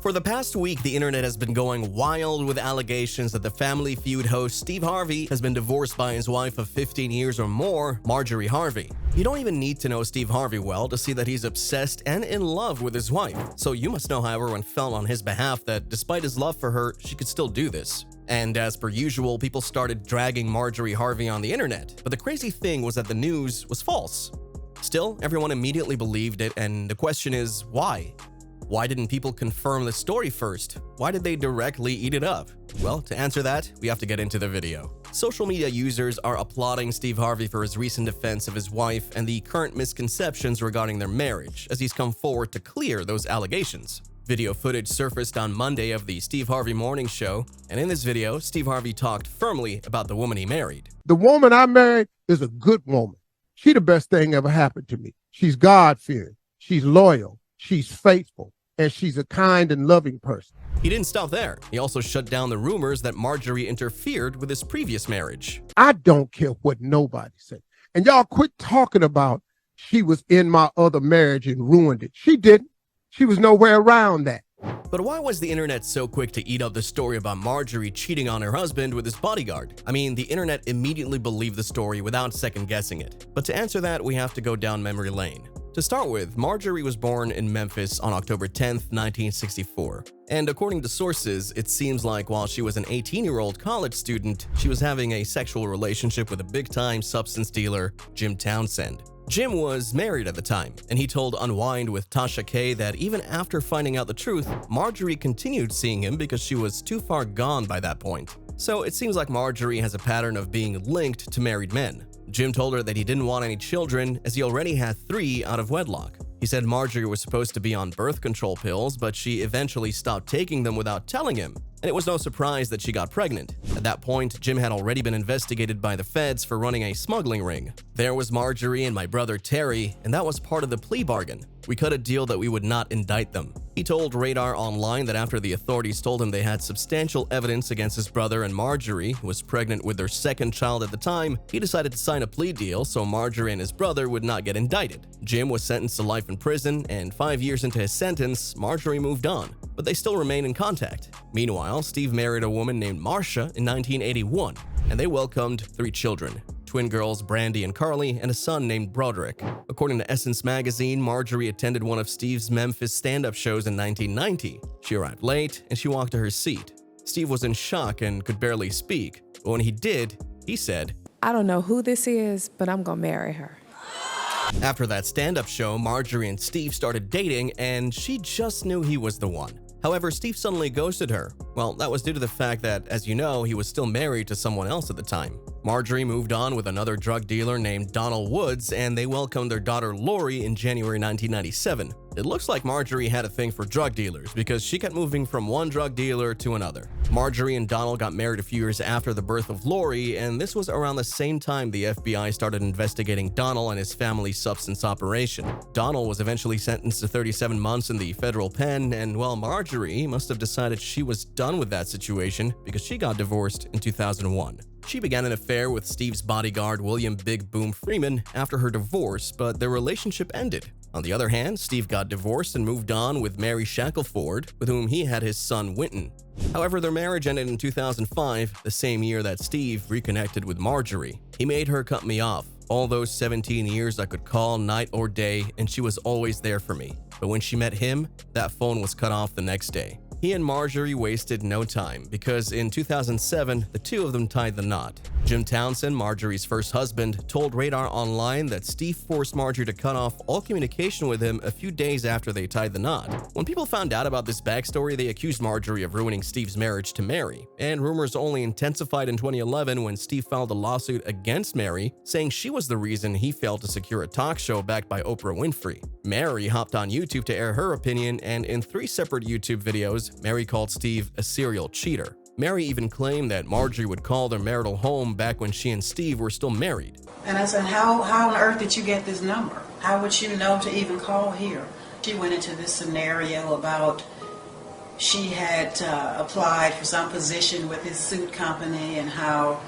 For the past week, the internet has been going wild with allegations that the Family Feud host Steve Harvey has been divorced by his wife of 15 years or more, Marjorie Harvey. You don't even need to know Steve Harvey well to see that he's obsessed and in love with his wife. So you must know how everyone felt on his behalf that despite his love for her, she could still do this. And as per usual, people started dragging Marjorie Harvey on the internet. But the crazy thing was that the news was false. Still, everyone immediately believed it, and the question is, why? Why didn't people confirm the story first? Why did they directly eat it up? Well, to answer that, we have to get into the video. Social media users are applauding Steve Harvey for his recent defense of his wife and the current misconceptions regarding their marriage, as he's come forward to clear those allegations. Video footage surfaced on Monday of the Steve Harvey Morning Show, and in this video, Steve Harvey talked firmly about the woman he married. The woman I married is a good woman. She the best thing ever happened to me. She's God-fearing, she's loyal, she's faithful, and she's a kind and loving person. He didn't stop there. He also shut down the rumors that Marjorie interfered with his previous marriage. I don't care what nobody said. And y'all quit talking about she was in my other marriage and ruined it. She didn't. She was nowhere around that. But why was the internet so quick to eat up the story about Marjorie cheating on her husband with his bodyguard? I mean, the internet immediately believed the story without second-guessing it. But to answer that, we have to go down memory lane. To start with, Marjorie was born in Memphis on October 10, 1964. And according to sources, it seems like while she was an 18-year-old college student, she was having a sexual relationship with a big-time substance dealer, Jim Townsend. Jim was married at the time, and he told Unwind with Tasha K that even after finding out the truth, Marjorie continued seeing him because she was too far gone by that point. So it seems like Marjorie has a pattern of being linked to married men. Jim told her that he didn't want any children as he already had 3 out of wedlock. He said Marjorie was supposed to be on birth control pills, but she eventually stopped taking them without telling him, and it was no surprise that she got pregnant. At that point, Jim had already been investigated by the feds for running a smuggling ring. There was Marjorie and my brother Terry, and that was part of the plea bargain. We cut a deal that we would not indict them. He told Radar Online that after the authorities told him they had substantial evidence against his brother and Marjorie, who was pregnant with their second child at the time, he decided to sign a plea deal so Marjorie and his brother would not get indicted. Jim was sentenced to life in prison, and 5 years into his sentence, Marjorie moved on, but they still remain in contact. Meanwhile, Steve married a woman named Marcia in 1981, and they welcomed 3 children. Twin girls Brandy and Carly, and a son named Broderick. According to Essence magazine, Marjorie attended one of Steve's Memphis stand-up shows in 1990. She arrived late, and she walked to her seat. Steve was in shock and could barely speak, but when he did, he said, "I don't know who this is, but I'm gonna marry her." After that stand-up show, Marjorie and Steve started dating, and she just knew he was the one. However, Steve suddenly ghosted her. Well, that was due to the fact that, as you know, he was still married to someone else at the time. Marjorie moved on with another drug dealer named Donald Woods, and they welcomed their daughter Lori in January 1997. It looks like Marjorie had a thing for drug dealers because she kept moving from one drug dealer to another. Marjorie and Donald got married a few years after the birth of Lori, and this was around the same time the FBI started investigating Donald and his family's substance operation. Donald was eventually sentenced to 37 months in the federal pen, and well, Marjorie must have decided she was done with that situation because she got divorced in 2001. She began an affair with Steve's bodyguard, William Big Boom Freeman, after her divorce, but their relationship ended. On the other hand, Steve got divorced and moved on with Mary Shackelford, with whom he had his son Winton. However, their marriage ended in 2005, the same year that Steve reconnected with Marjorie. He made her cut me off. All those 17 years I could call night or day, and she was always there for me. But when she met him, that phone was cut off the next day. He and Marjorie wasted no time because in 2007, the two of them tied the knot. Jim Townsend, Marjorie's first husband, told Radar Online that Steve forced Marjorie to cut off all communication with him a few days after they tied the knot. When people found out about this backstory, they accused Marjorie of ruining Steve's marriage to Mary, and rumors only intensified in 2011 when Steve filed a lawsuit against Mary, saying she was the reason he failed to secure a talk show backed by Oprah Winfrey. Mary hopped on YouTube to air her opinion, and in 3 separate YouTube videos, Mary called Steve a serial cheater. Mary even claimed that Marjorie would call their marital home back when she and Steve were still married. And I said, how on earth did you get this number? How would you know to even call here? She went into this scenario about she had applied for some position with his suit company and how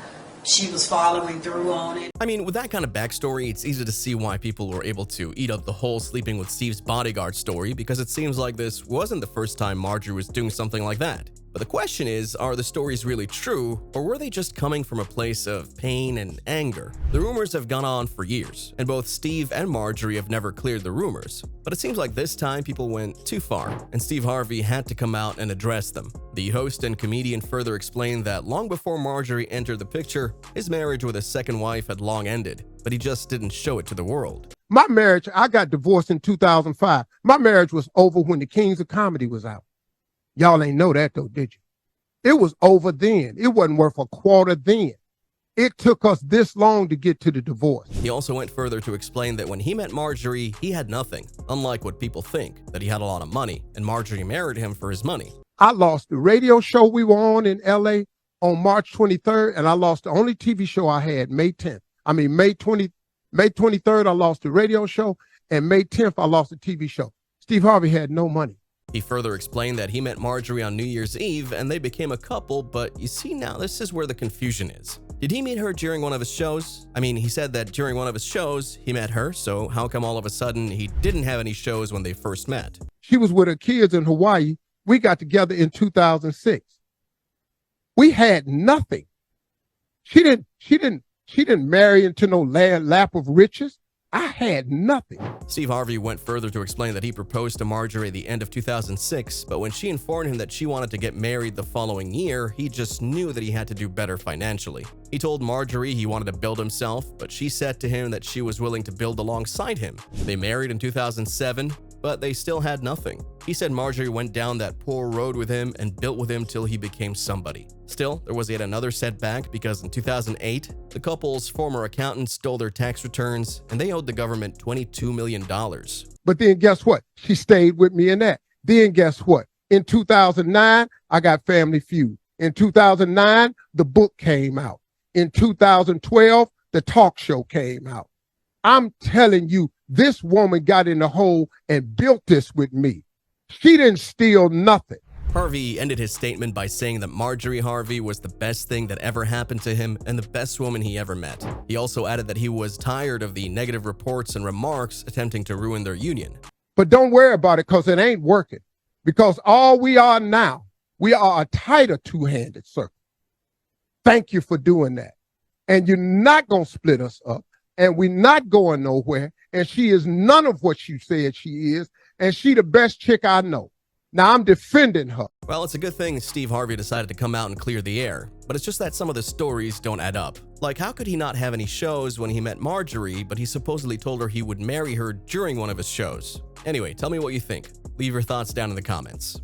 she was following through on it. I mean, with that kind of backstory, it's easy to see why people were able to eat up the whole sleeping with Steve's bodyguard story, because it seems like this wasn't the first time Marjorie was doing something like that. But the question is, are the stories really true, or were they just coming from a place of pain and anger? The rumors have gone on for years, and both Steve and Marjorie have never cleared the rumors. But it seems like this time people went too far, and Steve Harvey had to come out and address them. The host and comedian further explained that long before Marjorie entered the picture, his marriage with his second wife had long ended, but he just didn't show it to the world. My marriage, I got divorced in 2005. My marriage was over when the Kings of Comedy was out. Y'all ain't know that though, did you? It was over then. It wasn't worth a quarter then. It took us this long to get to the divorce. He also went further to explain that when he met Marjorie, he had nothing, unlike what people think, that he had a lot of money, and Marjorie married him for his money. I lost the radio show we were on in LA on March 23rd, and I lost the only TV show I had May 10th. May 23rd, I lost the radio show, and May 10th, I lost the TV show. Steve Harvey had no money. He further explained that he met Marjorie on New Year's Eve and they became a couple, but you see now this is where the confusion is. Did he meet her during one of his shows? He said that during one of his shows, he met her, so how come all of a sudden he didn't have any shows when they first met? She was with her kids in Hawaii. We got together in 2006. We had nothing. She didn't marry into no lap of riches. I had nothing. Steve Harvey went further to explain that he proposed to Marjorie at the end of 2006, but when she informed him that she wanted to get married the following year, he just knew that he had to do better financially. He told Marjorie he wanted to build himself, but she said to him that she was willing to build alongside him. They married in 2007, but they still had nothing. He said Marjorie went down that poor road with him and built with him till he became somebody. Still, there was yet another setback because in 2008, the couple's former accountant stole their tax returns and they owed the government $22 million. But then guess what? She stayed with me in that. Then guess what? In 2009, I got Family Feud. In 2009, the book came out. In 2012, the talk show came out. I'm telling you, this woman got in the hole and built this with me. She didn't steal nothing. Harvey ended his statement by saying that Marjorie Harvey was the best thing that ever happened to him and the best woman he ever met. He also added that he was tired of the negative reports and remarks attempting to ruin their union. But don't worry about it because it ain't working. Because all we are now, we are a tighter two-handed circle. Thank you for doing that. And you're not going to split us up. And we're not going nowhere. And she is none of what you said she is. And she the best chick I know. Now I'm defending her. Well, it's a good thing Steve Harvey decided to come out and clear the air, but it's just that some of the stories don't add up. Like, how could he not have any shows when he met Marjorie, but he supposedly told her he would marry her during one of his shows? Anyway, tell me what you think. Leave your thoughts down in the comments.